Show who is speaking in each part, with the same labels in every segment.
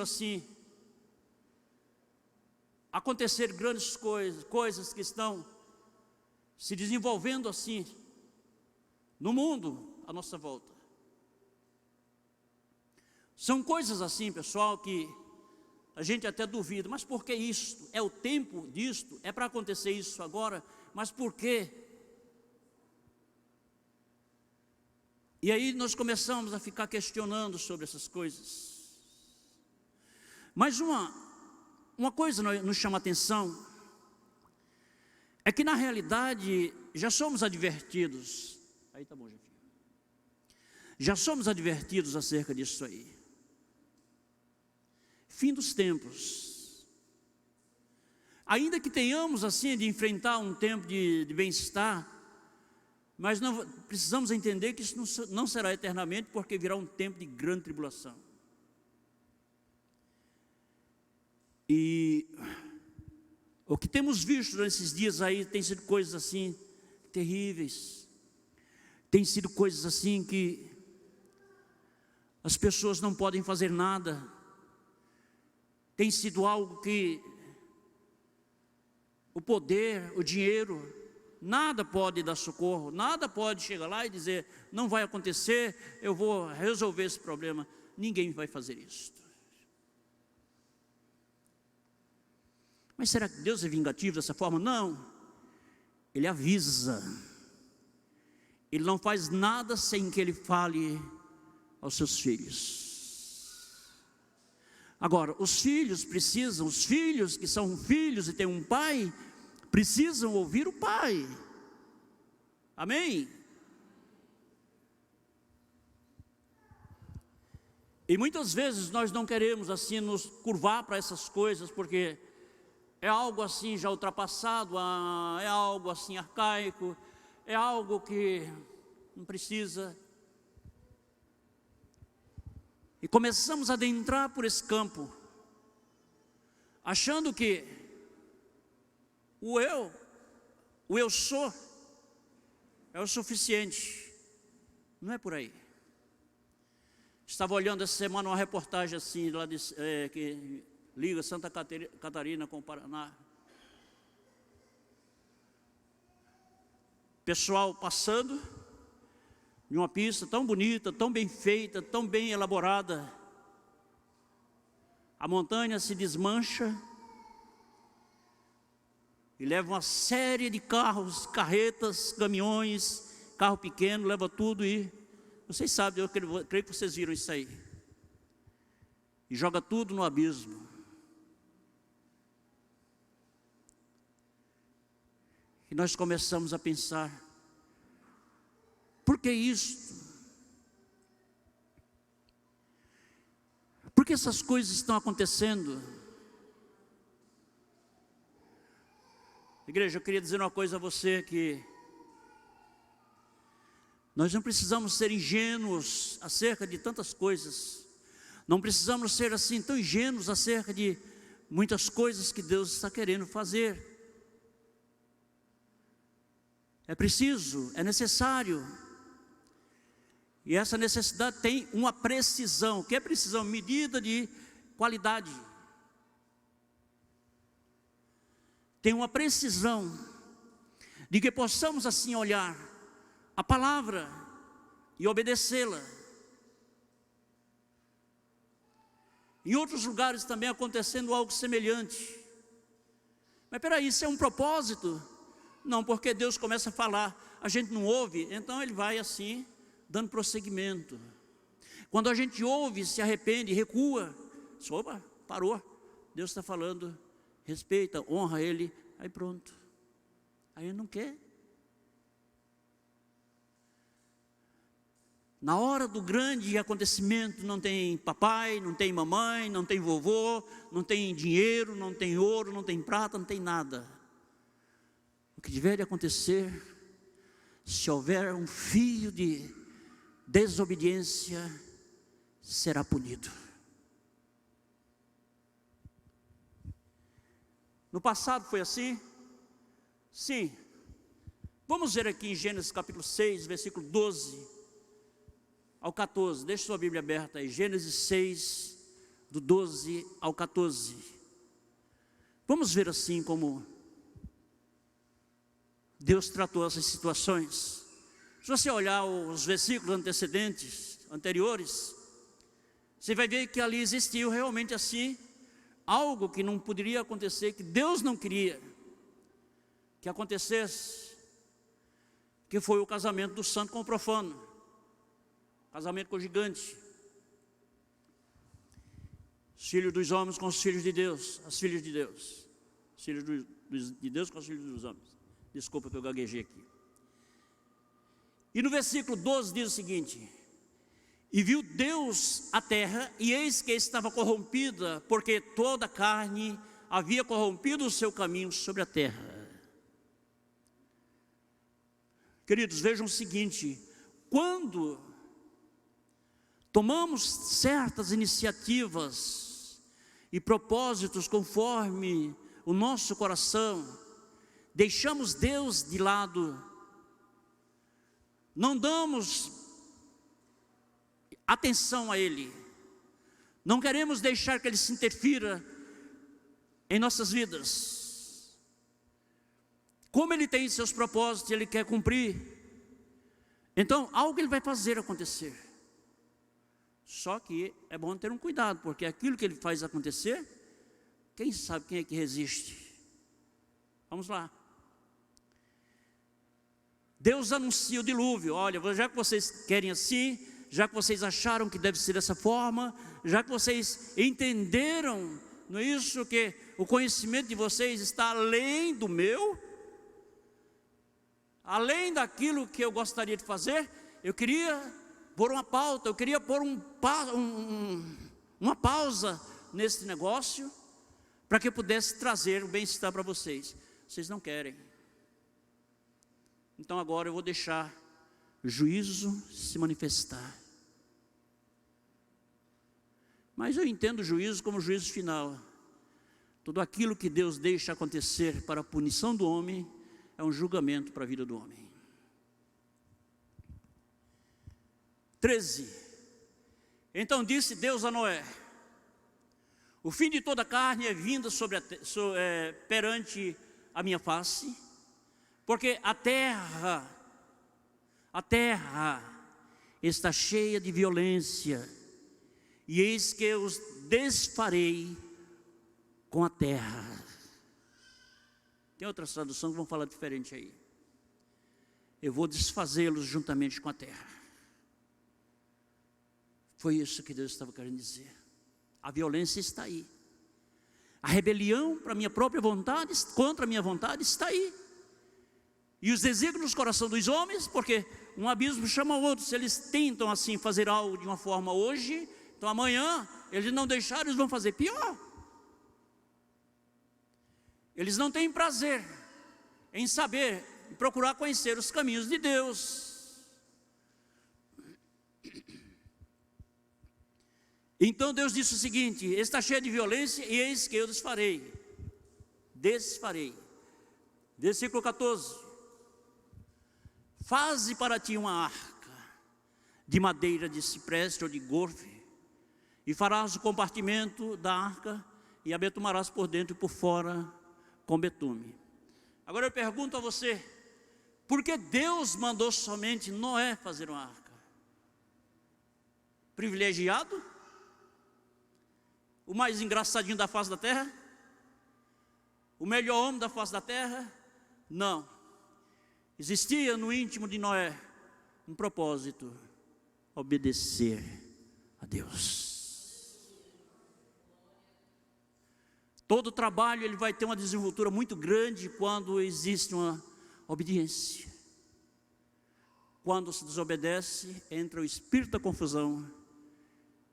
Speaker 1: assim acontecer grandes coisas que estão se desenvolvendo assim no mundo à nossa volta. São coisas assim, pessoal, que a gente até duvida, mas por que isso? É o tempo disto? É para acontecer isso agora? Mas por quê? E aí nós começamos a ficar questionando sobre essas coisas. Mas uma coisa nos chama a atenção, é que na realidade já somos advertidos. Aí tá bom, Jefinho. Já somos advertidos acerca disso aí. Fim dos tempos. Ainda que tenhamos assim de enfrentar um tempo de bem-estar, mas não precisamos entender que isso não será eternamente, porque virá um tempo de grande tribulação. E o que temos visto nesses dias aí tem sido coisas assim terríveis. Tem sido coisas assim que as pessoas não podem fazer nada. Tem sido algo que o poder, o dinheiro, nada pode dar socorro, nada pode chegar lá e dizer, não vai acontecer, eu vou resolver esse problema. Ninguém vai fazer isso. Mas será que Deus é vingativo dessa forma? Não. Ele avisa. Ele não faz nada sem que Ele fale aos seus filhos. Agora, os filhos que são filhos e têm um pai, precisam ouvir o pai. Amém? E muitas vezes nós não queremos assim nos curvar para essas coisas, porque é algo assim já ultrapassado, é algo assim arcaico, é algo que não precisa. E começamos a adentrar por esse campo, achando que o eu sou, é o suficiente. Não é por aí. Estava olhando essa semana uma reportagem assim, lá que liga Santa Catarina com o Paraná. Pessoal passando em uma pista tão bonita, tão bem feita, tão bem elaborada. A montanha se desmancha e leva uma série de carros, carretas, caminhões, carro pequeno, leva tudo e vocês sabem, eu creio que vocês viram isso aí. E joga tudo no abismo. E nós começamos a pensar, por que isso? Por que essas coisas estão acontecendo? Igreja, eu queria dizer uma coisa a você, que nós não precisamos ser ingênuos acerca de tantas coisas. Não precisamos ser assim tão ingênuos acerca de muitas coisas que Deus está querendo fazer. É preciso, é necessário. E essa necessidade tem uma precisão. O que é precisão? Medida de qualidade. Tem uma precisão de que possamos assim olhar a palavra e obedecê-la. Em outros lugares também acontecendo algo semelhante. Mas peraí, isso é um propósito? Não, porque Deus começa a falar, a gente não ouve, então Ele vai assim, dando prosseguimento. Quando a gente ouve, se arrepende, recua, opa, parou, Deus está falando, respeita, honra Ele, aí pronto. Aí não quer. Na hora do grande acontecimento, não tem papai, não tem mamãe, não tem vovô, não tem dinheiro, não tem ouro, não tem prata, não tem nada. O que tiver de acontecer, se houver um fio de desobediência, será punido. No passado foi assim? Sim. Vamos ver aqui em Gênesis capítulo 6, versículo 12 ao 14. Deixa sua Bíblia aberta aí. Gênesis 6, do 12 ao 14. Vamos ver assim como Deus tratou essas situações. Se você olhar os versículos anteriores, você vai ver que ali existiu realmente assim, algo que não poderia acontecer, que Deus não queria que acontecesse, que foi o casamento do santo com o profano, casamento com o gigante, os filhos dos homens com os filhos de Deus, as filhas de Deus, os filhos de Deus com os filhos dos homens. Desculpa que eu gaguejei aqui. E no versículo 12 diz o seguinte: e viu Deus a terra, e eis que estava corrompida, porque toda a carne havia corrompido o seu caminho sobre a terra. Queridos, vejam o seguinte: quando tomamos certas iniciativas e propósitos conforme o nosso coração, deixamos Deus de lado, não damos atenção a Ele, não queremos deixar que Ele se interfira em nossas vidas. Como Ele tem seus propósitos, Ele quer cumprir, então algo Ele vai fazer acontecer. Só que é bom ter um cuidado, porque aquilo que Ele faz acontecer, quem sabe quem é que resiste? Vamos lá. Deus anuncia o dilúvio. Olha, já que vocês querem assim, já que vocês acharam que deve ser dessa forma, já que vocês entenderam, não é isso, que o conhecimento de vocês está além do meu, além daquilo que eu gostaria de fazer, eu queria pôr uma pauta, eu queria pôr uma pausa nesse negócio, para que eu pudesse trazer o bem-estar para vocês. Vocês não querem. Então agora eu vou deixar o juízo se manifestar. Mas eu entendo o juízo como juízo final. Tudo aquilo que Deus deixa acontecer para a punição do homem é um julgamento para a vida do homem. 13. Então disse Deus a Noé: o fim de toda carne é vinda perante a minha face, porque a terra está cheia de violência, e eis que eu os desfarei com a terra. Tem outras traduções que vão falar diferente aí. Eu vou desfazê-los juntamente com a terra. Foi isso que Deus estava querendo dizer. A violência está aí. A rebelião para a minha própria vontade, contra a minha vontade, está aí. E os desígnios no coração dos homens, porque um abismo chama o outro. Se eles tentam assim fazer algo de uma forma hoje, então amanhã eles não deixaram, eles vão fazer pior. Eles não têm prazer em saber, em procurar conhecer os caminhos de Deus. Então Deus disse o seguinte: está cheio de violência, e eis que eu desfarei. Versículo 14: faze para ti uma arca de madeira de cipreste ou de gorfe, e farás o compartimento da arca, e a betumarás por dentro e por fora com betume. Agora eu pergunto a você: por que Deus mandou somente Noé fazer uma arca? Privilegiado? O mais engraçadinho da face da terra? O melhor homem da face da terra? Não. Existia no íntimo de Noé um propósito: obedecer a Deus. Todo trabalho ele vai ter uma desenvoltura muito grande quando existe uma obediência. Quando se desobedece, entra o espírito da confusão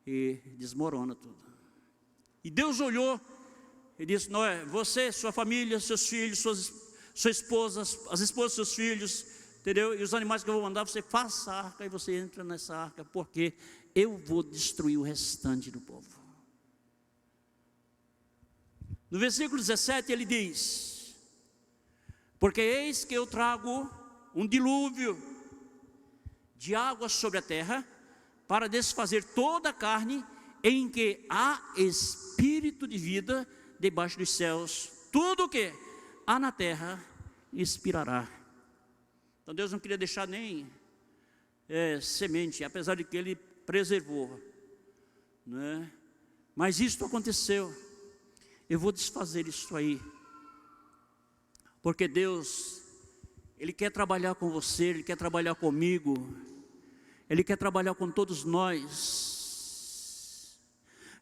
Speaker 1: e desmorona tudo. E Deus olhou e disse: Noé, você, sua família, seus filhos, sua esposa, as esposas dos seus filhos, entendeu? E os animais que eu vou mandar, você faça a arca e você entra nessa arca, porque eu vou destruir o restante do povo. No versículo 17 ele diz: porque eis que eu trago um dilúvio de águas sobre a terra, para desfazer toda a carne, em que há espírito de vida debaixo dos céus, tudo o que há na terra expirará. Então Deus não queria deixar nem semente, apesar de que Ele preservou, né? Mas isto aconteceu. Eu vou desfazer isso aí, porque Deus, Ele quer trabalhar com você, Ele quer trabalhar comigo, Ele quer trabalhar com todos nós.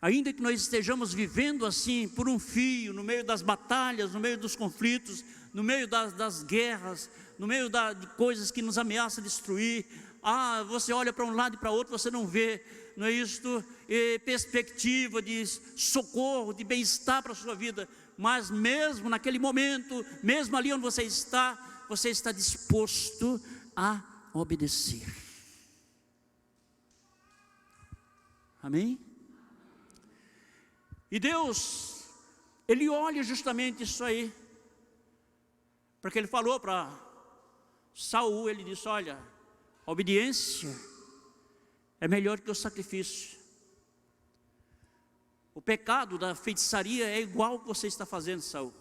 Speaker 1: Ainda que nós estejamos vivendo assim, por um fio, no meio das batalhas, no meio dos conflitos, no meio das guerras, no meio de coisas que nos ameaçam destruir. Você olha para um lado e para outro, você não vê, não é isto, perspectiva de socorro, de bem-estar para a sua vida. Mas mesmo naquele momento, mesmo ali onde você está disposto a obedecer. Amém? E Deus, Ele olha justamente isso aí, porque Ele falou para Saul, Ele disse: olha, a obediência é melhor que o sacrifício. O pecado da feitiçaria é igual ao que você está fazendo, Saul.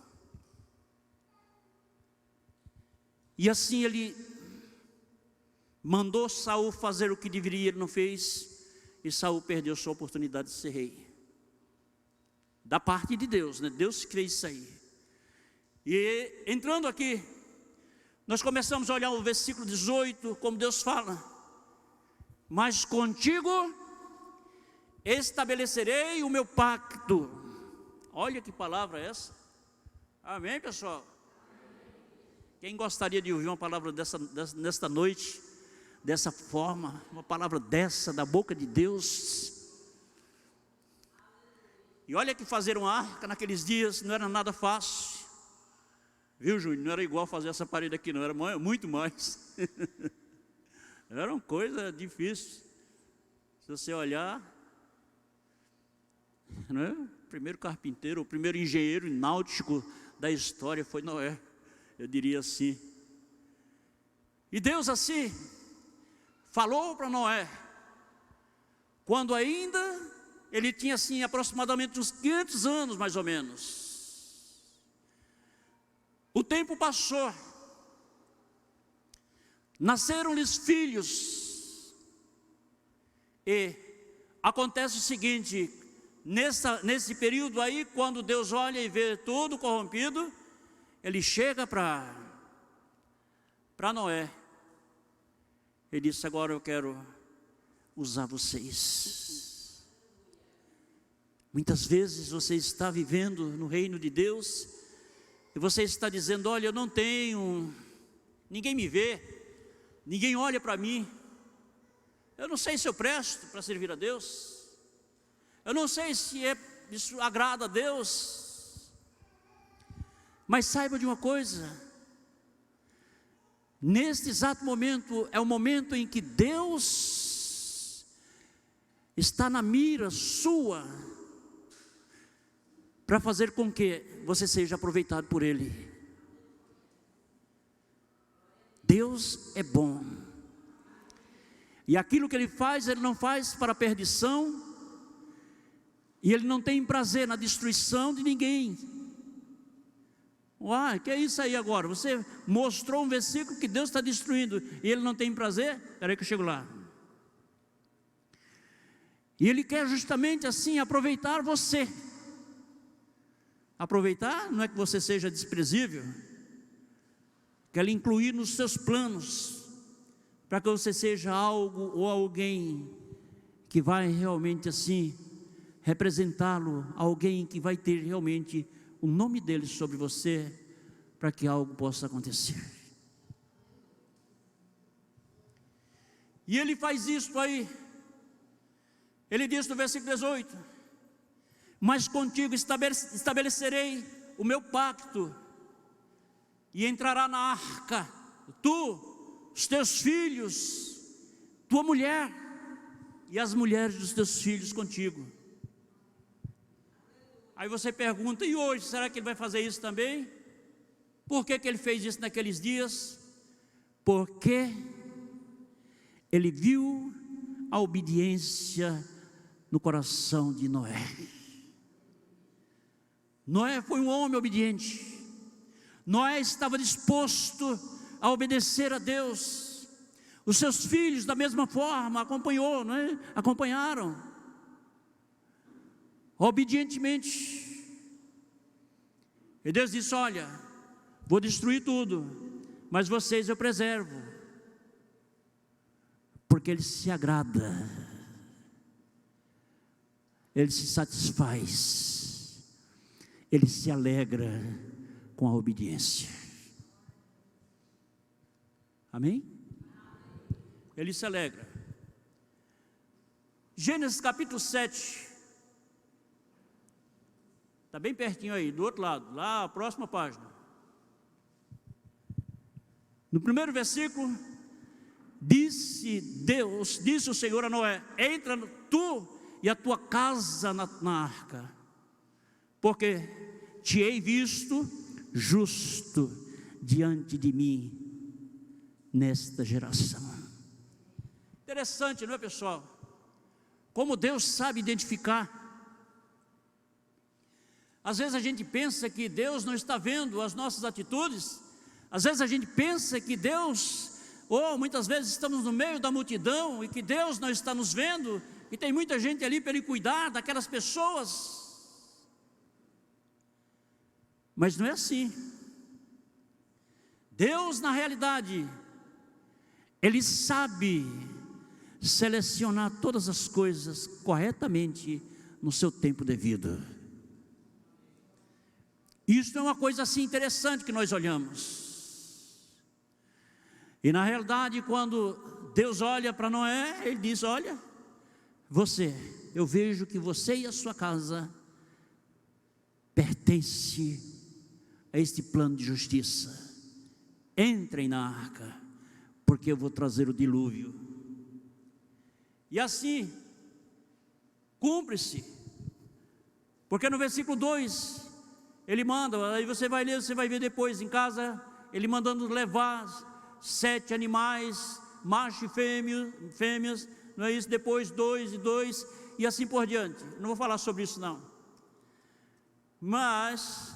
Speaker 1: E assim Ele mandou Saul fazer o que deveria, ele não fez, e Saul perdeu sua oportunidade de ser rei. Da parte de Deus, né? Deus fez isso aí. E entrando aqui, nós começamos a olhar o versículo 18, como Deus fala: mas contigo estabelecerei o meu pacto. Olha que palavra é essa. Amém, pessoal? Quem gostaria de ouvir uma palavra nesta noite, dessa forma, uma palavra dessa, da boca de Deus? E olha que fazer uma arca naqueles dias não era nada fácil. Viu, Júnior? Não era igual fazer essa parede aqui, não, era muito mais. Era uma coisa difícil. Se você olhar, não é? O primeiro carpinteiro, o primeiro engenheiro náutico da história foi Noé, eu diria assim. E Deus assim falou para Noé, quando ainda ele tinha assim aproximadamente uns 500 anos mais ou menos. O tempo passou, nasceram-lhes filhos, e acontece o seguinte: nesse período aí, quando Deus olha e vê tudo corrompido, Ele chega para Noé, Ele disse: agora eu quero usar vocês. Muitas vezes você está vivendo no reino de Deus, e você está dizendo: olha, eu não tenho, ninguém me vê, ninguém olha para mim, eu não sei se eu presto para servir a Deus, eu não sei se isso agrada a Deus. Mas saiba de uma coisa: neste exato momento é o momento em que Deus está na mira sua, para fazer com que você seja aproveitado por Ele. Deus é bom, e aquilo que Ele faz, Ele não faz para perdição, e Ele não tem prazer na destruição de ninguém. Que é isso aí agora? Você mostrou um versículo que Deus está destruindo, e Ele não tem prazer? Espera aí que eu chego lá. E Ele quer justamente assim aproveitar você. Aproveitar não é que você seja desprezível, quer lhe incluir nos seus planos, para que você seja algo ou alguém que vai realmente assim representá-lo, alguém que vai ter realmente o nome dele sobre você, para que algo possa acontecer. E Ele faz isso aí. Ele diz no versículo 18: mas contigo estabelecerei o meu pacto, e entrará na arca tu, os teus filhos, tua mulher, e as mulheres dos teus filhos contigo. Aí você pergunta: e hoje, será que Ele vai fazer isso também? Por que Ele fez isso naqueles dias? Porque Ele viu a obediência no coração de Noé. Noé foi um homem obediente. Noé estava disposto a obedecer a Deus. Os seus filhos, da mesma forma, acompanharam obedientemente. E Deus disse: olha, vou destruir tudo, mas vocês eu preservo, porque Ele se agrada, Ele se satisfaz, Ele se alegra com a obediência. Amém? Ele se alegra. Gênesis capítulo 7. Está bem pertinho aí, do outro lado, lá a próxima página. No primeiro versículo, disse o Senhor a Noé: entra tu e a tua casa na arca, porque te hei visto justo diante de mim nesta geração. Interessante, não é, pessoal? Como Deus sabe identificar. Às vezes a gente pensa que Deus não está vendo as nossas atitudes. Às vezes a gente pensa que Deus, ou muitas vezes estamos no meio da multidão e que Deus não está nos vendo, e tem muita gente ali para Ele cuidar daquelas pessoas. Mas não é assim. Deus, na realidade, Ele sabe selecionar todas as coisas corretamente no seu tempo devido. Isso é uma coisa assim interessante que nós olhamos. E na realidade, quando Deus olha para Noé, Ele diz: olha, eu vejo que você e a sua casa pertence a este plano de justiça. Entrem na arca, porque eu vou trazer o dilúvio. E assim cumpre-se, porque no versículo 2 Ele manda, aí você vai ler, você vai ver depois em casa, Ele mandando levar 7 animais, macho e fêmeas, não é isso? Depois 2 e 2, e assim por diante. Não vou falar sobre isso não. Mas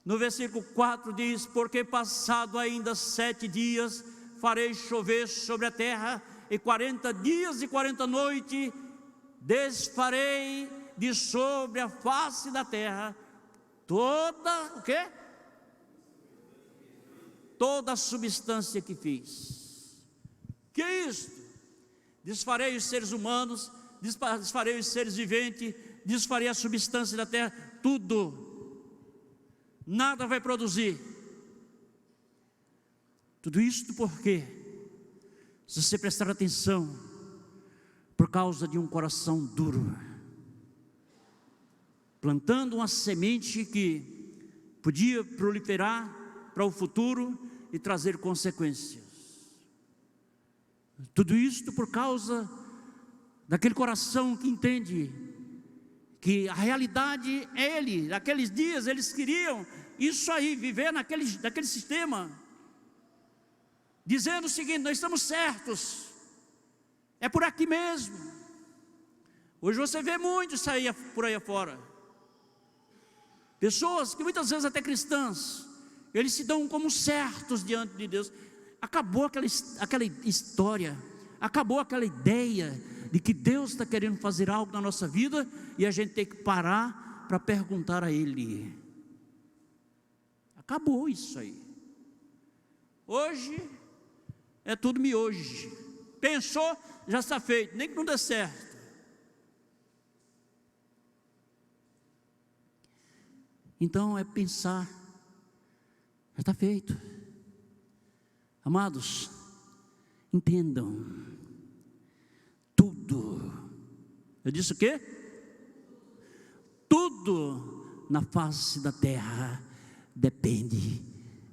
Speaker 1: no versículo 4 diz: porque passado ainda 7 dias, farei chover sobre a terra, e 40 dias e 40 noites, desfarei de sobre a face da terra toda, o quê? Toda a substância que fiz. Que é isso? Desfarei os seres humanos, desfarei os seres viventes, desfarei a substância da terra, tudo. Nada vai produzir. Tudo isso por quê? Se você prestar atenção, por causa de um coração duro, plantando uma semente que podia proliferar para o futuro e trazer consequências. Tudo isso por causa daquele coração que entende que a realidade é Ele. Naqueles dias eles queriam isso aí, viver naquele sistema, dizendo o seguinte: nós estamos certos, é por aqui mesmo. Hoje você vê muito isso aí por aí afora. Pessoas que muitas vezes até cristãs, eles se dão como certos diante de Deus. Acabou aquela história, acabou aquela ideia de que Deus está querendo fazer algo na nossa vida e a gente tem que parar para perguntar a Ele. Acabou isso aí. Hoje é tudo miojo. Pensou, já está feito, nem que não dê certo. Então é pensar, já está feito. Amados, entendam, tudo, eu disse o quê? Tudo na face da terra depende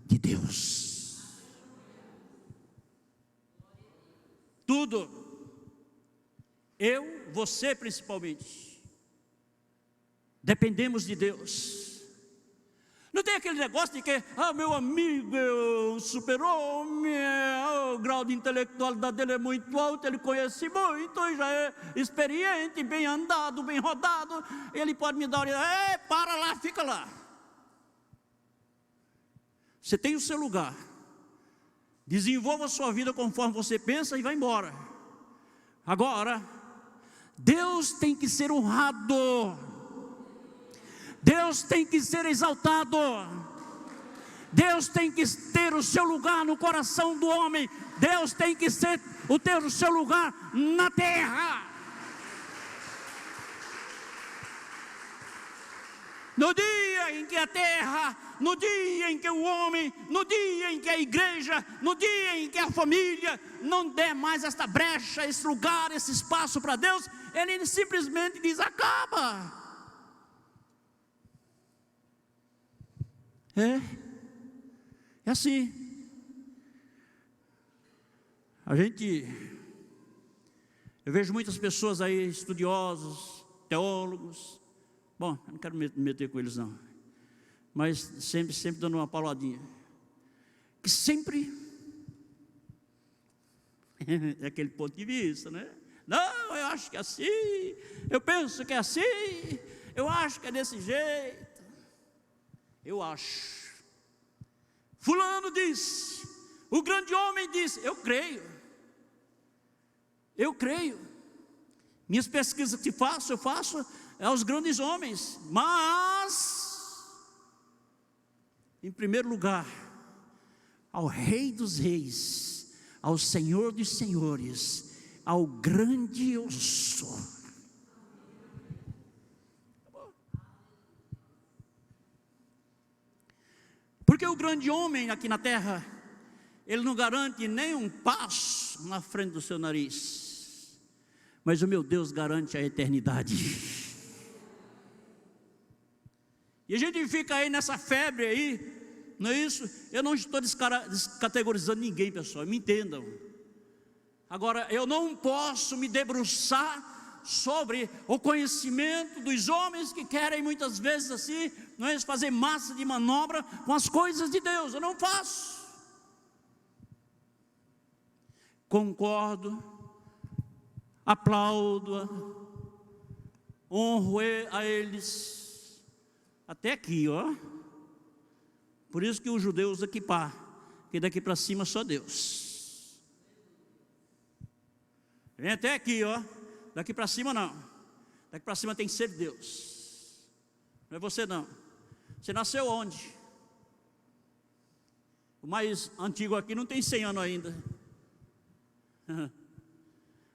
Speaker 1: de Deus. Tudo. Eu, você principalmente, dependemos de Deus. Não tem aquele negócio de que, meu amigo é um super-homem, o grau de intelectualidade dele é muito alto, ele conhece muito, já é experiente, bem andado, bem rodado, ele pode me dar, para lá, fica lá. Você tem o seu lugar, desenvolva a sua vida conforme você pensa e vai embora. Agora, Deus tem que ser honrado, Deus tem que ser exaltado, Deus tem que ter o seu lugar no coração do homem, Deus tem que ter o seu lugar na terra. No dia em que a terra, no dia em que o homem, no dia em que a igreja, no dia em que a família não der mais esta brecha, esse lugar, esse espaço para Deus, ele simplesmente diz: acaba. É assim. Eu vejo muitas pessoas aí, estudiosos, teólogos. Bom, eu não quero me meter com eles não, mas sempre dando uma pauladinha, que sempre é aquele ponto de vista, né? Não, eu acho que é assim, eu penso que é assim, eu acho que é desse jeito, eu acho. Fulano disse, o grande homem disse, eu creio, minhas pesquisas que eu faço aos grandes homens, mas, em primeiro lugar, ao Rei dos Reis, ao Senhor dos Senhores, ao grande eu sou. Porque o grande homem aqui na terra, ele não garante nem um passo na frente do seu nariz, mas o meu Deus garante a eternidade. E a gente fica aí nessa febre aí, não é isso? Eu não estou descategorizando ninguém, pessoal, me entendam. Agora, eu não posso me debruçar sobre o conhecimento dos homens que querem muitas vezes assim, não é isso, fazer massa de manobra com as coisas de Deus. Eu não faço. Concordo, aplaudo, honro a eles. Até aqui, ó. Por isso que o judeu usa kippá, que daqui para cima só Deus. Vem até aqui, ó. Daqui para cima não. Daqui para cima tem que ser Deus. Não é você não. Você nasceu onde? O mais antigo aqui não tem 100 anos ainda. O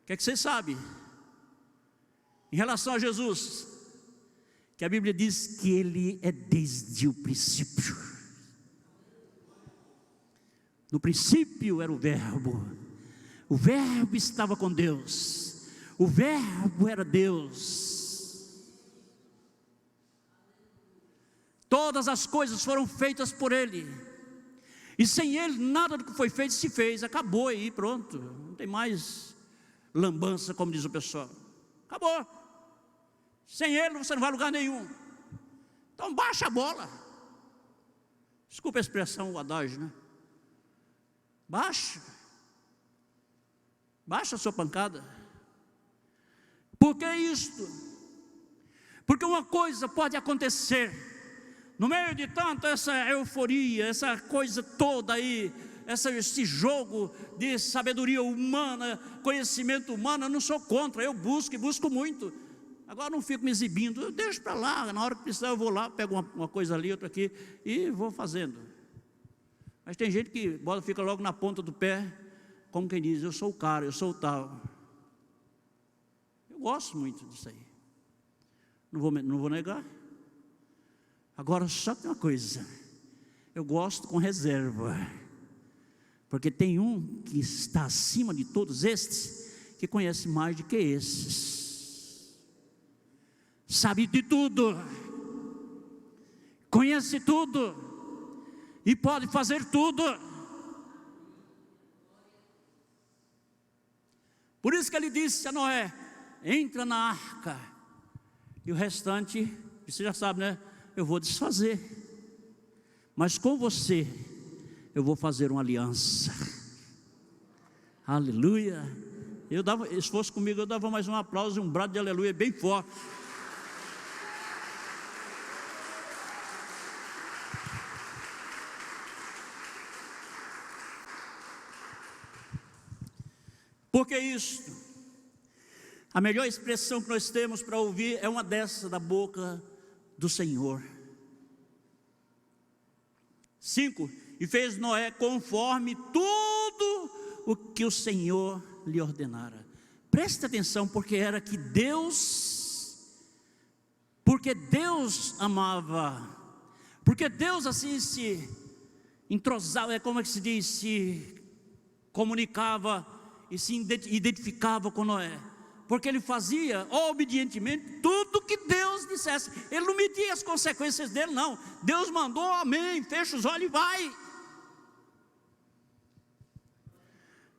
Speaker 1: que é que você sabe? Em relação a Jesus, que a Bíblia diz que Ele é desde o princípio. No princípio era o Verbo estava com Deus, o Verbo era Deus. Todas as coisas foram feitas por Ele, e sem Ele nada do que foi feito se fez, acabou aí, pronto, não tem mais lambança, como diz o pessoal, acabou. Sem Ele você não vai a lugar nenhum. Então baixa a bola. Desculpa a expressão, o adágio, né? Baixa a sua pancada. Por que isto? Porque uma coisa pode acontecer no meio de tanta essa euforia, essa coisa toda aí, esse jogo de sabedoria humana, conhecimento humano. Eu não sou contra, eu busco e busco muito. Agora não fico me exibindo, eu deixo para lá, na hora que precisar eu vou lá, pego uma coisa ali, outra aqui, e vou fazendo. Mas tem gente que fica logo na ponta do pé, como quem diz, eu sou o cara, eu sou o tal. Eu gosto muito disso aí, não vou negar. Agora só tem uma coisa, eu gosto com reserva, porque tem um que está acima de todos estes, que conhece mais do que esses. Sabe de tudo, conhece tudo e pode fazer tudo. Por isso que ele disse a Noé: entra na arca, e o restante, você já sabe, né? Eu vou desfazer. mas com você eu vou fazer uma aliança. Aleluia. Se fosse comigo, eu dava mais um aplauso e um brado de aleluia bem forte. Por que isso? A melhor expressão que nós temos para ouvir é uma dessa da boca do Senhor. 5. E fez Noé conforme tudo o que o Senhor lhe ordenara. Preste atenção, porque Deus amava, porque Deus assim se entrosava, como é que se diz, se comunicava e se identificava com Noé, porque ele fazia obedientemente tudo que Deus dissesse. Ele não media as consequências dele, não. Deus mandou, amém, fecha os olhos e vai.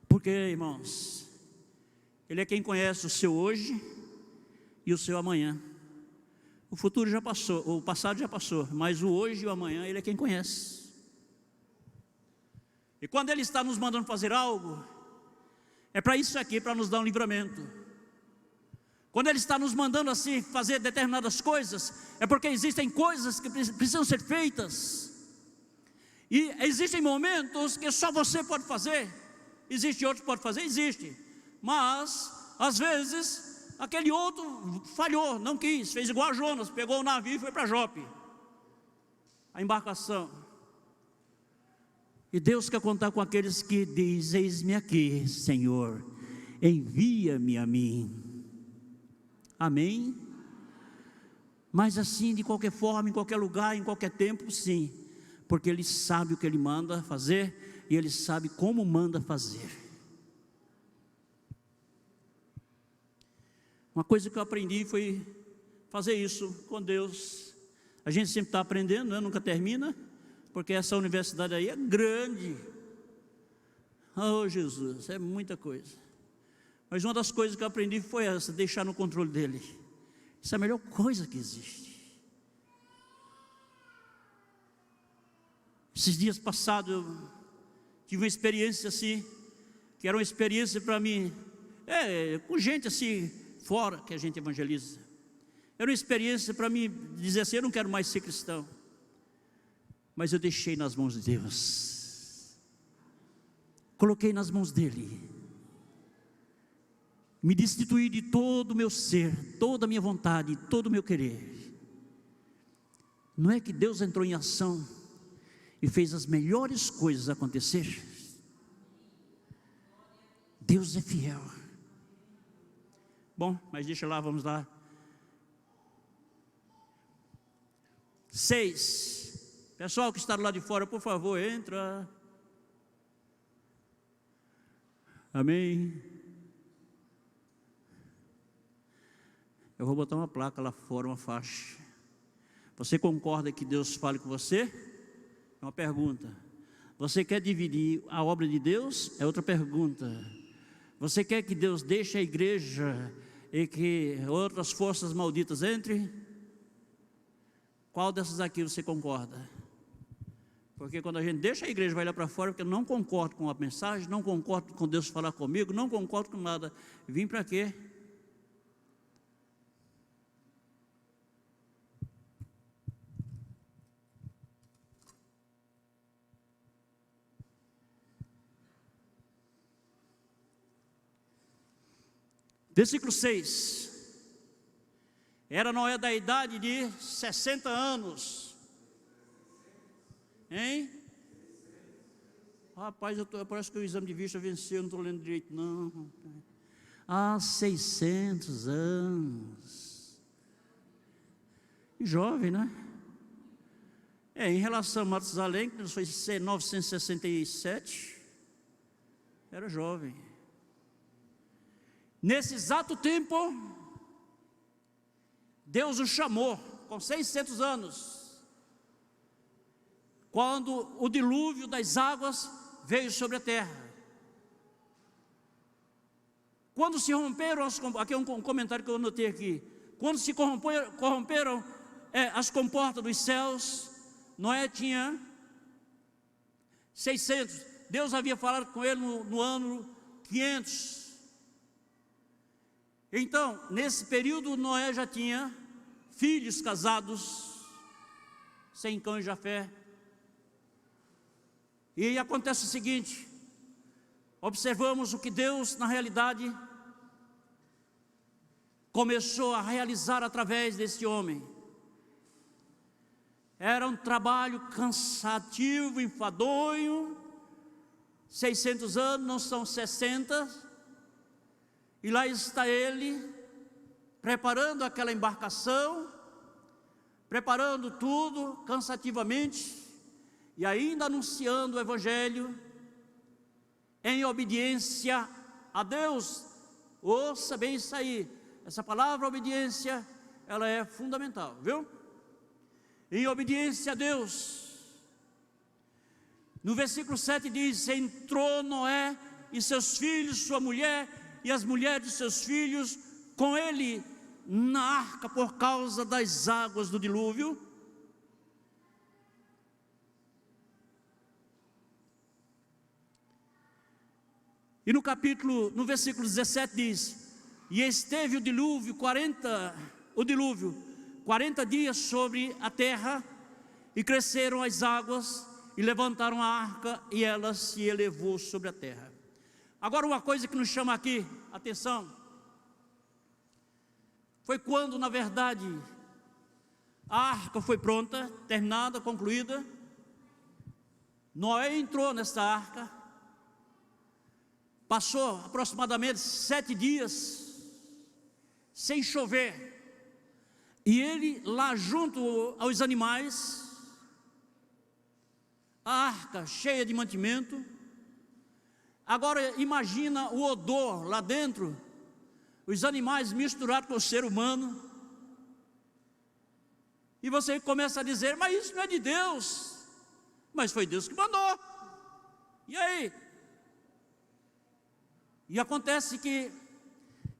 Speaker 1: Porque, irmãos, Ele é quem conhece o seu hoje e o seu amanhã. O futuro já passou, o passado já passou, mas o hoje e o amanhã Ele é quem conhece. E quando Ele está nos mandando fazer algo, é para isso aqui, para nos dar um livramento. Quando Ele está nos mandando assim fazer determinadas coisas, é porque existem coisas que precisam ser feitas. E existem momentos que só você pode fazer. Existe outro que pode fazer? Existe. Mas, às vezes, aquele outro falhou, não quis, fez igual a Jonas, pegou o navio e foi para Jope, a embarcação. E Deus quer contar com aqueles que dizem: eis-me aqui, Senhor, envia-me a mim. Amém? Mas assim, de qualquer forma, em qualquer lugar, em qualquer tempo, sim, porque Ele sabe o que Ele manda fazer e Ele sabe como manda fazer. Uma coisa que eu aprendi foi fazer isso com Deus. A gente sempre está aprendendo, né? Nunca termina, porque essa universidade aí é grande. Oh Jesus, é muita coisa. Mas uma das coisas que eu aprendi foi essa: deixar no controle dEle. Isso é a melhor coisa que existe. Esses dias passados eu tive uma experiência assim, que era uma experiência para mim, com gente assim, fora que a gente evangeliza. Era uma experiência para mim dizer assim: eu não quero mais ser cristão. Mas eu deixei nas mãos de Deus, coloquei nas mãos dEle, me destituí de todo o meu ser, toda a minha vontade, todo o meu querer. Não é que Deus entrou em ação e fez as melhores coisas acontecer? Deus é fiel. Bom, mas deixa lá, vamos lá. 6. Pessoal que está do lado de fora, por favor, entra. Amém. Eu vou botar uma placa lá fora, uma faixa. Você concorda que Deus fale com você? É uma pergunta. Você quer dividir a obra de Deus? É outra pergunta. Você quer que Deus deixe a igreja e que outras forças malditas entrem? Qual dessas aqui você concorda? Porque quando a gente deixa a igreja, vai lá para fora, porque eu não concordo com a mensagem, não concordo com Deus falar comigo, não concordo com nada. Vim para quê? Versículo 6. Era Noé da idade de 60 anos. Hein? Rapaz, parece que o exame de vista venceu, não estou lendo direito não. 600 anos. Jovem, né? Em relação a Matusalém, que foi em 967, era jovem. Nesse exato tempo, Deus o chamou, com 600 anos, quando o dilúvio das águas veio sobre a terra. Quando se romperam, aqui é um comentário que eu anotei aqui. Quando se corromperam as comportas dos céus, Noé tinha 600. Deus havia falado com ele no ano 500. Então, nesse período, Noé já tinha filhos casados, Sem, Cã e Jafé. E aí acontece o seguinte: observamos o que Deus, na realidade, começou a realizar através desse homem. Era um trabalho cansativo, enfadonho. 600 anos, não são 60. E lá está ele, preparando aquela embarcação, preparando tudo cansativamente, e ainda anunciando o Evangelho, em obediência a Deus. Ouça bem isso aí, essa palavra obediência, ela é fundamental, viu? Em obediência a Deus. No versículo 7 diz: entrou Noé e seus filhos, sua mulher e as mulheres de seus filhos com ele na arca por causa das águas do dilúvio. E no versículo 17 diz: e esteve o dilúvio 40 dias sobre a terra, e cresceram as águas, e levantaram a arca, e ela se elevou sobre a terra. Agora, uma coisa que nos chama aqui atenção, foi quando, na verdade, a arca foi pronta, terminada, concluída. Noé entrou nesta arca, passou aproximadamente 7 dias, sem chover, e ele lá junto aos animais, a arca cheia de mantimento. Agora imagina o odor lá dentro, os animais misturados com o ser humano, e você começa a dizer: mas isso não é de Deus. Mas foi Deus que mandou. E aí? E acontece que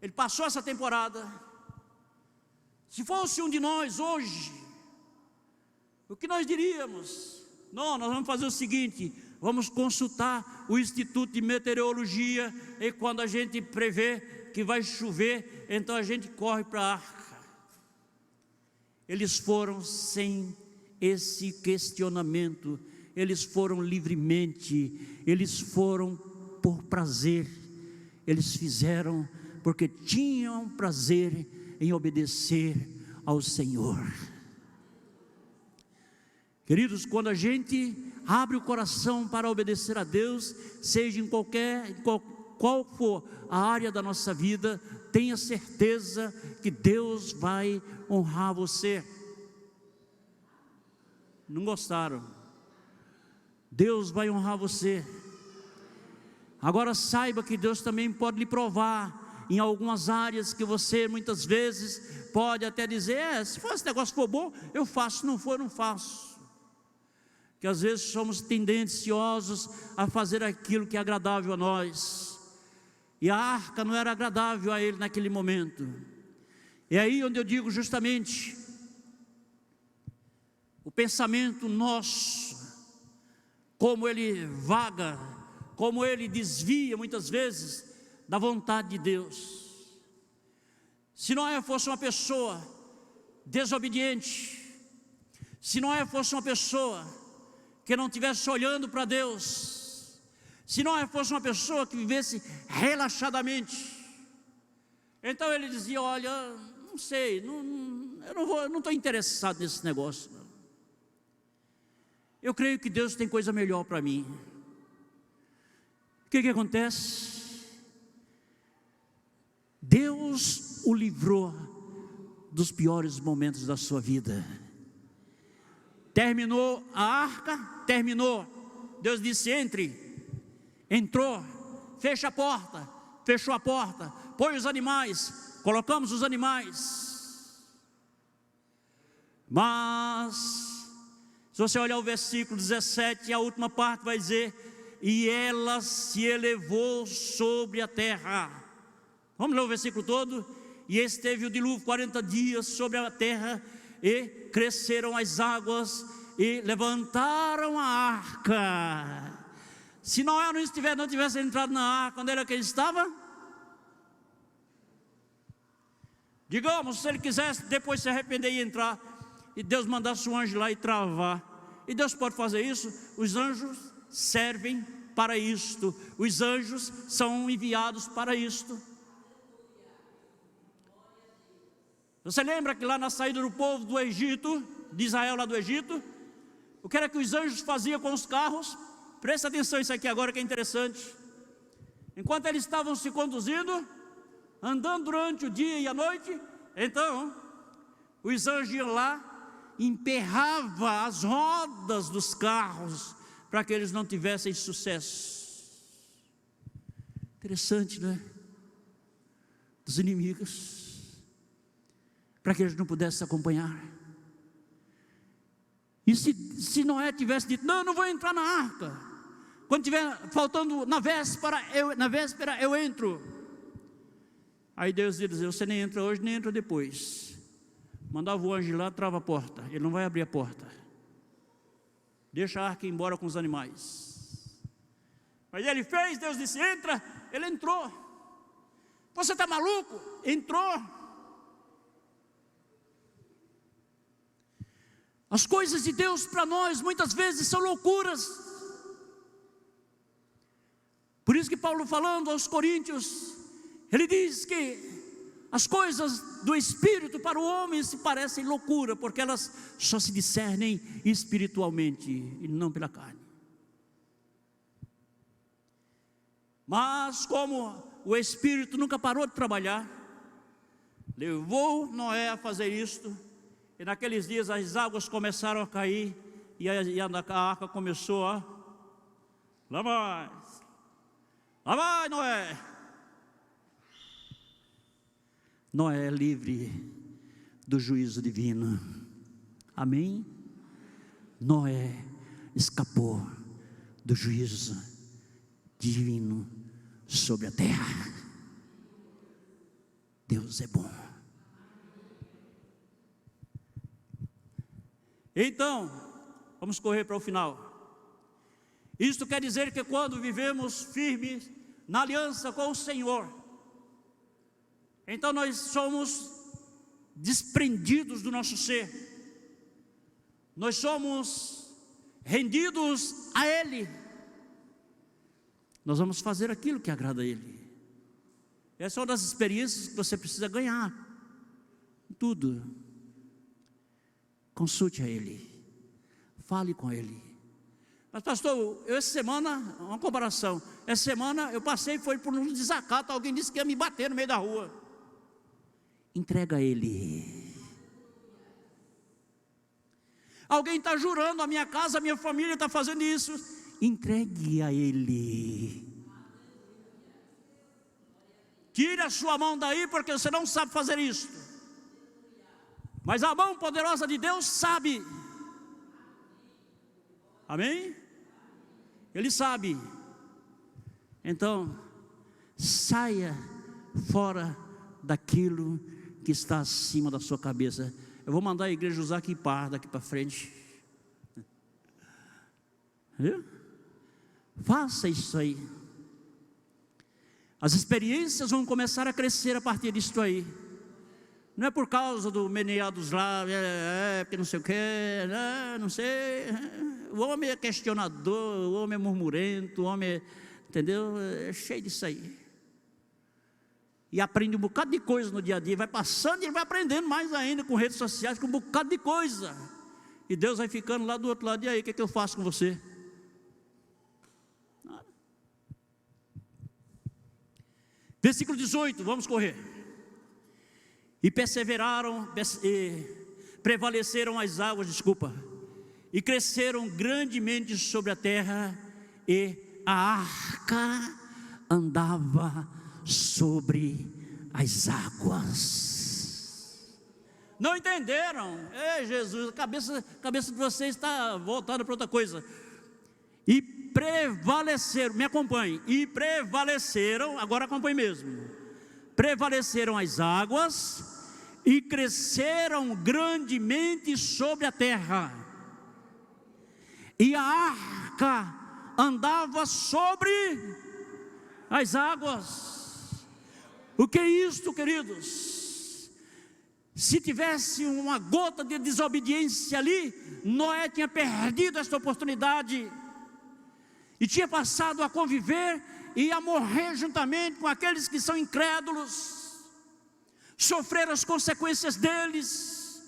Speaker 1: ele passou essa temporada. Se fosse um de nós hoje, o que nós diríamos? Não, nós vamos fazer o seguinte: vamos consultar o Instituto de Meteorologia, e quando a gente prevê que vai chover, então a gente corre para a arca. Eles foram sem esse questionamento, eles foram livremente, eles foram por prazer, eles fizeram porque tinham prazer em obedecer ao Senhor. Queridos, quando a gente abre o coração para obedecer a Deus, seja em qual for a área da nossa vida, tenha certeza que Deus vai honrar você. Não gostaram? Deus vai honrar você. Agora saiba que Deus também pode lhe provar em algumas áreas que você muitas vezes pode até dizer: se esse negócio for bom, eu faço, se não for, eu não faço. Que às vezes somos tendenciosos a fazer aquilo que é agradável a nós, e a arca não era agradável a ele naquele momento. É aí onde eu digo justamente, o pensamento nosso, como ele vaga, como ele desvia muitas vezes da vontade de Deus. Se Noé fosse uma pessoa desobediente, se Noé fosse uma pessoa que não estivesse olhando para Deus, se Noé fosse uma pessoa que vivesse relaxadamente, então ele dizia: olha, não sei, eu não estou interessado nesse negócio, não. Eu creio que Deus tem coisa melhor para mim. O que acontece? Deus o livrou dos piores momentos da sua vida. Terminou a arca, terminou. Deus disse: entre. Entrou, fecha a porta, fechou a porta, põe os animais, colocamos os animais. Mas, se você olhar o versículo 17, a última parte vai dizer: e ela se elevou sobre a terra. Vamos ler o versículo todo? E esteve o dilúvio 40 dias sobre a terra, e cresceram as águas, e levantaram a arca. Se Noé não tivesse entrado na arca, onde era que ele estava? Digamos, se ele quisesse depois se arrepender e entrar, e Deus mandasse um anjo lá e travar. E Deus pode fazer isso? Os anjos servem para isto. Os anjos são enviados para isto. Você lembra que lá na saída do povo do Egito, de Israel lá do Egito, o que era que os anjos faziam com os carros? Presta atenção isso aqui agora que é interessante. Enquanto eles estavam se conduzindo, andando durante o dia e a noite, então os anjos iam lá, emperravam as rodas dos carros para que eles não tivessem sucesso. Interessante, né? Dos inimigos, para que eles não pudessem acompanhar. E se Noé tivesse dito, não vou entrar na arca, quando estiver faltando na véspera eu entro. Aí Deus ia dizer, você nem entra hoje, nem entra depois. Mandava o anjo lá, trava a porta, ele não vai abrir a porta. Deixa a arca ir embora com os animais. Mas ele fez, Deus disse, entra, ele entrou. Você está maluco? Entrou. As coisas de Deus para nós muitas vezes são loucuras. Por isso que Paulo, falando aos Coríntios, ele diz que as coisas do Espírito para o homem se parecem loucura, porque elas só se discernem espiritualmente e não pela carne. Mas como o Espírito nunca parou de trabalhar, levou Noé a fazer isto, e naqueles dias as águas começaram a cair, e a arca começou a... Lá vai Noé. Noé é livre do juízo divino. Amém? Noé escapou do juízo divino sobre a terra. Deus é bom. Então, vamos correr para o final. Isto quer dizer que quando vivemos firmes na aliança com o Senhor, então nós somos desprendidos do nosso ser, nós somos rendidos a Ele, nós vamos fazer aquilo que agrada a Ele. Essa é uma das experiências que você precisa ganhar. Tudo, consulte a Ele, fale com Ele. Mas pastor, essa semana, uma comparação, essa semana eu passei, foi por um desacato, alguém disse que ia me bater no meio da rua. Entrega a Ele. Alguém está jurando, a minha casa, a minha família está fazendo isso, entregue a Ele. Tire a sua mão daí, porque você não sabe fazer isso. Mas a mão poderosa de Deus sabe. Amém? Ele sabe. Então, saia fora daquilo que está acima da sua cabeça. Eu vou mandar a igreja usar aqui daqui para frente. Viu? Faça isso aí. As experiências vão começar a crescer a partir disso aí. Não é por causa do menear dos lábios, porque não sei o que, não sei. O homem é questionador, o homem é murmurento, o homem é, entendeu? É cheio disso aí. E aprende um bocado de coisa no dia a dia, vai passando e ele vai aprendendo mais ainda com redes sociais, com um bocado de coisa. E Deus vai ficando lá do outro lado, e aí, o que é que eu faço com você? Nada. Versículo 18, vamos correr. E prevaleceram as águas, e cresceram grandemente sobre a terra, e a arca andava sobre as águas. Não entenderam? Ei, Jesus, a cabeça de vocês está voltada para outra coisa. E prevaleceram, me acompanhe, e prevaleceram, agora acompanhe mesmo. Prevaleceram as águas, e cresceram grandemente sobre a terra, e a arca andava sobre as águas. O que é isto, queridos? Se tivesse uma gota de desobediência ali, Noé tinha perdido esta oportunidade e tinha passado a conviver e a morrer juntamente com aqueles que são incrédulos, sofrer as consequências deles.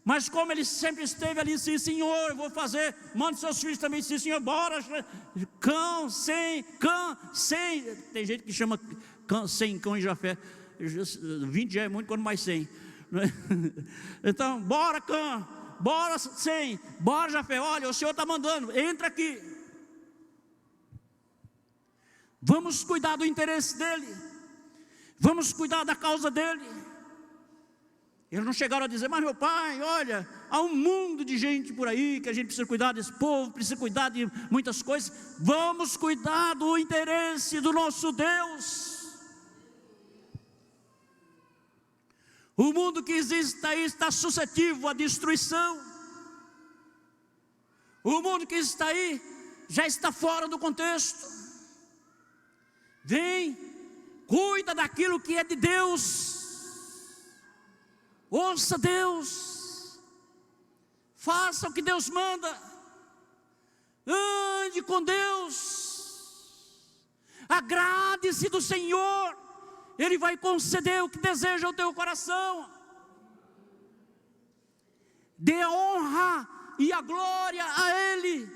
Speaker 1: Mas como ele sempre esteve ali, sim, Senhor, eu vou fazer, manda seus filhos também, sim, Senhor, bora, cão, sem, tem gente que chama cão, sem cão e Jafé, 20 já é muito, quando mais 100, então, bora cão, bora sem, bora Jafé, olha, o Senhor está mandando, entra aqui, vamos cuidar do interesse dele, vamos cuidar da causa dele. Eles não chegaram a dizer, mas meu pai, olha, há um mundo de gente por aí, que a gente precisa cuidar desse povo, precisa cuidar de muitas coisas, vamos cuidar do interesse do nosso Deus. O mundo que existe aí está suscetível à destruição, o mundo que está aí já está fora do contexto. Vem, cuida daquilo que é de Deus, ouça Deus, faça o que Deus manda, ande com Deus, agrade-se do Senhor, Ele vai conceder o que deseja o teu coração, dê a honra e a glória a Ele,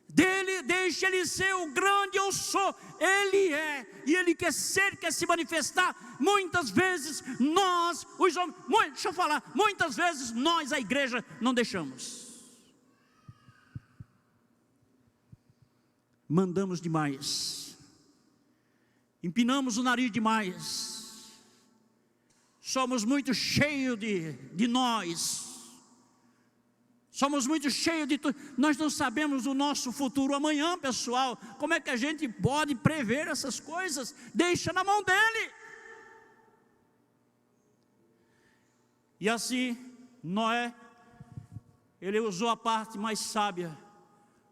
Speaker 1: dele, deixe Ele ser o grande eu sou, Ele é, e Ele quer ser, quer se manifestar. Muitas vezes nós, os homens, deixa eu falar, muitas vezes nós, a igreja, não deixamos, mandamos demais, empinamos o nariz demais, somos muito cheios de nós, somos muito cheios de tudo, nós não sabemos o nosso futuro amanhã, pessoal. Como é que a gente pode prever essas coisas? Deixa na mão dele. E assim, Noé, ele usou a parte mais sábia,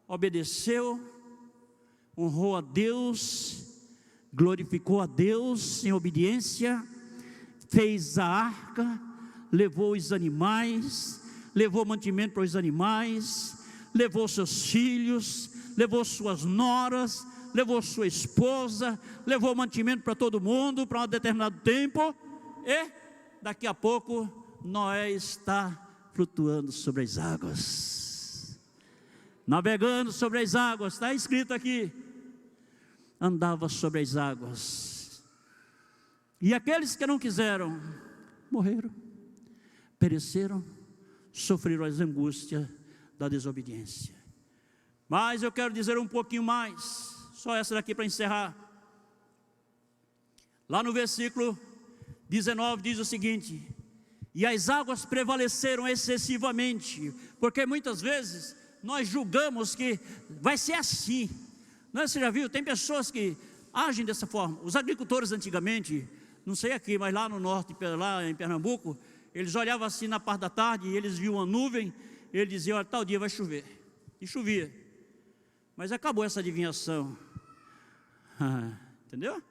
Speaker 1: obedeceu, honrou a Deus, glorificou a Deus em obediência, fez a arca, levou os animais, levou mantimento para os animais, levou seus filhos, levou suas noras, levou sua esposa, levou mantimento para todo mundo, para um determinado tempo, e daqui a pouco, Noé está flutuando sobre as águas, navegando sobre as águas, está escrito aqui, andava sobre as águas, e aqueles que não quiseram, morreram, pereceram, sofreram as angústias da desobediência. Mas eu quero dizer um pouquinho mais, só essa daqui para encerrar. Lá no versículo 19 diz o seguinte: e as águas prevaleceram excessivamente, porque muitas vezes nós julgamos que vai ser assim, não, você já viu, tem pessoas que agem dessa forma. Os agricultores antigamente, não sei aqui, mas lá no norte, lá em Pernambuco, eles olhavam assim na parte da tarde e eles viam uma nuvem, eles diziam, olha, tal dia vai chover, e chovia, mas acabou essa adivinhação, entendeu?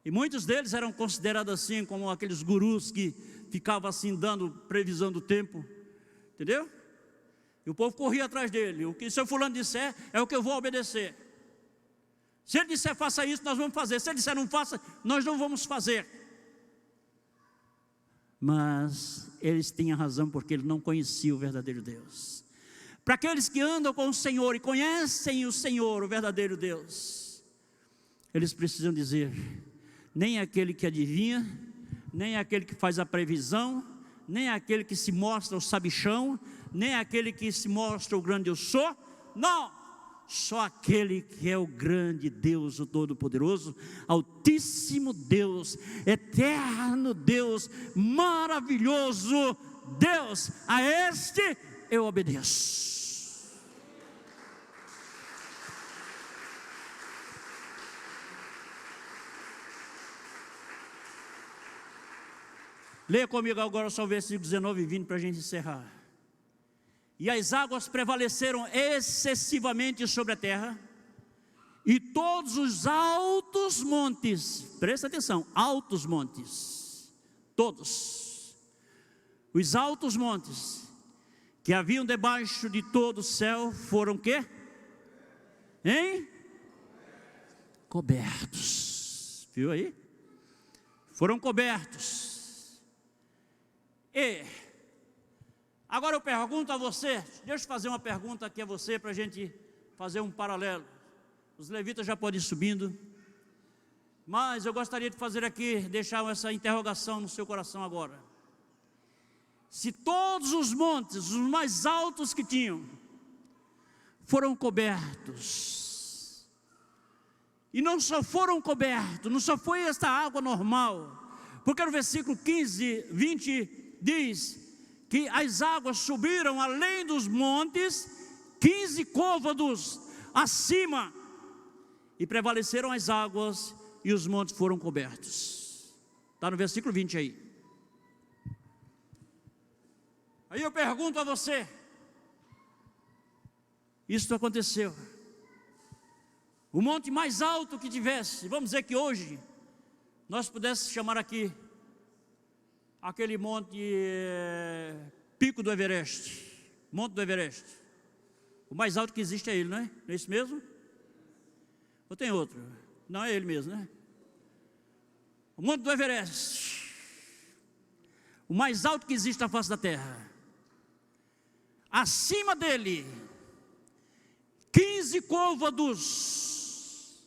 Speaker 1: E muitos deles eram considerados assim, como aqueles gurus que ficavam assim dando previsão do tempo, entendeu? E o povo corria atrás dele, o que seu fulano disser é o que eu vou obedecer, se ele disser faça isso, nós vamos fazer, se ele disser não faça, nós não vamos fazer. Mas eles tinham razão, porque eles não conheciam o verdadeiro Deus. Para aqueles que andam com o Senhor e conhecem o Senhor, o verdadeiro Deus, eles precisam dizer, nem aquele que adivinha, nem aquele que faz a previsão, nem aquele que se mostra o sabichão, nem aquele que se mostra o grande eu sou, não, só aquele que é o grande Deus, o Todo-Poderoso, Altíssimo Deus, Eterno Deus, maravilhoso Deus, a este eu obedeço. Leia comigo agora só o versículo 19 e 20 para a gente encerrar. E as águas prevaleceram excessivamente sobre a terra, e todos os altos montes, presta atenção, altos montes, todos, os altos montes que haviam debaixo de todo o céu foram o quê? Hein? Cobertos, viu aí? Foram cobertos. E agora eu pergunto a você, deixa eu fazer uma pergunta aqui a você, para a gente fazer um paralelo. Os levitas já podem ir subindo, mas eu gostaria de fazer aqui, deixar essa interrogação no seu coração agora. Se todos os montes, os mais altos que tinham, foram cobertos, e não só foram cobertos, não só foi esta água normal, porque no versículo 15, 20 diz que as águas subiram além dos montes, 15 côvados acima, e prevaleceram as águas, e os montes foram cobertos. Está no versículo 20 aí. Aí eu pergunto a você, isso aconteceu, o monte mais alto que tivesse, vamos dizer que hoje, nós pudéssemos chamar aqui, aquele monte, Pico do Everest, Monte do Everest, o mais alto que existe é ele, não é? Não é isso mesmo? Ou tem outro? Não, é ele mesmo, né? O Monte do Everest, o mais alto que existe na face da terra. Acima dele, 15 côvados.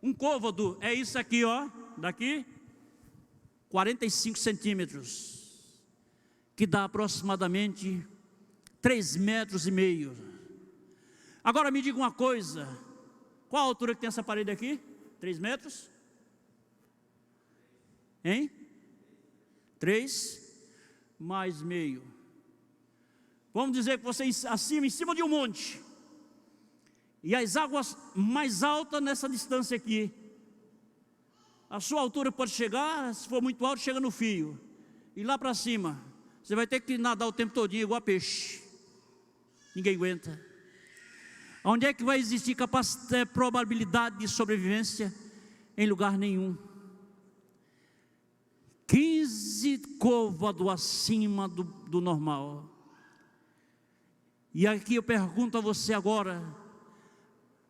Speaker 1: Um côvado é isso aqui, ó, daqui, 45 centímetros, que dá aproximadamente 3,5 metros. Agora me diga uma coisa, qual a altura que tem essa parede aqui? 3 metros? Hein? 3 mais meio. Vamos dizer que você acima, em cima de um monte, e as águas mais altas nessa distância aqui, a sua altura pode chegar, se for muito alto, chega no fio, e lá para cima, você vai ter que nadar o tempo todinho igual a peixe, ninguém aguenta. Onde é que vai existir probabilidade de sobrevivência? Em lugar nenhum. 15 côvados acima do normal. E aqui eu pergunto a você agora,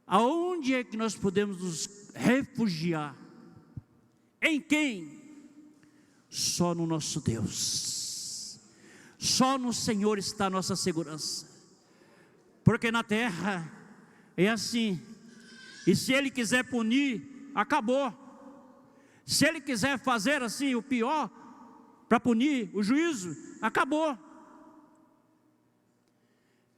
Speaker 1: aonde é que nós podemos nos refugiar? Em quem? Só no nosso Deus. Só no Senhor está a nossa segurança. Porque na terra é assim, e se Ele quiser punir, acabou. Se Ele quiser fazer assim o pior, para punir o juízo, acabou.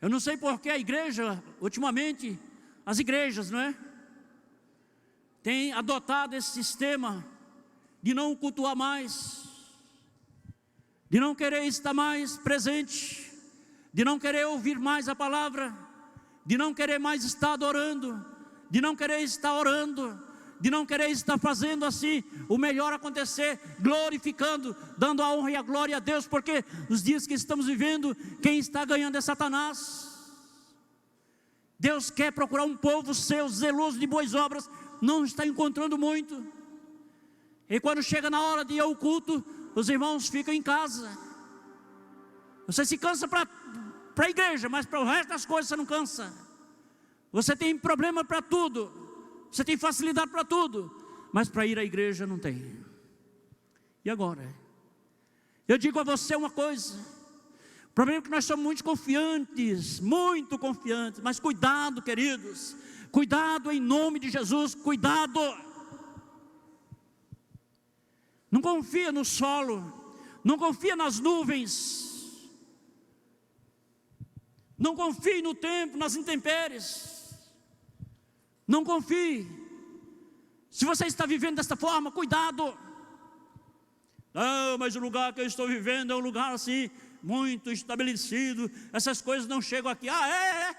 Speaker 1: Eu não sei porque a igreja, ultimamente, as igrejas, não é? Tem adotado esse sistema de não cultuar mais, de não querer estar mais presente, de não querer ouvir mais a palavra, de não querer mais estar adorando, de não querer estar orando, de não querer estar fazendo assim o melhor acontecer, glorificando, dando a honra e a glória a Deus, porque nos dias que estamos vivendo, quem está ganhando é Satanás. Deus quer procurar um povo seu, zeloso de boas obras, não está encontrando muito, e quando chega na hora de ir ao culto, os irmãos ficam em casa. Você se cansa para a igreja, mas para o resto das coisas você não cansa. Você tem problema para tudo, você tem facilidade para tudo, mas para ir à igreja não tem. E agora? Eu digo a você uma coisa, o problema é que nós somos muito confiantes, mas cuidado, queridos, cuidado em nome de Jesus, cuidado. Não confia no solo, não confia nas nuvens, não confie no tempo, nas intempéries. Não confie. Se você está vivendo desta forma, cuidado. Não, mas o lugar que eu estou vivendo é um lugar assim, muito estabelecido, essas coisas não chegam aqui. É.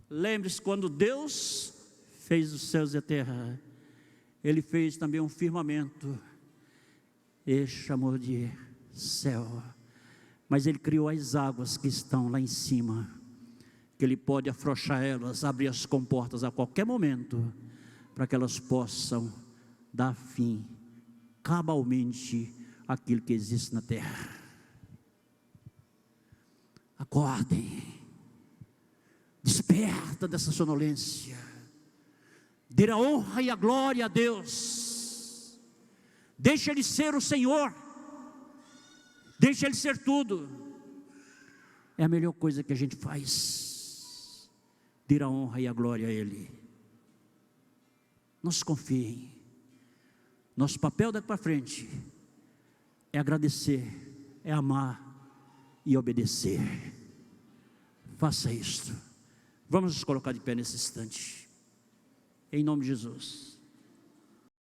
Speaker 1: Lembre-se, quando Deus fez os céus e a terra, Ele fez também um firmamento, e chamou de céu, mas Ele criou as águas que estão lá em cima. que Ele pode afrouxar elas, abrir as comportas a qualquer momento, para que elas possam dar fim cabalmente àquilo que existe na terra. Acordem, desperta dessa sonolência, dê a honra e a glória a Deus, deixa Ele ser o Senhor, deixa Ele ser tudo. É a melhor coisa que a gente faz, dar a honra e a glória a Ele. Não se confiem, nosso papel daqui para frente é agradecer, é amar e obedecer. Faça isto. Vamos nos colocar de pé nesse instante, em nome de Jesus.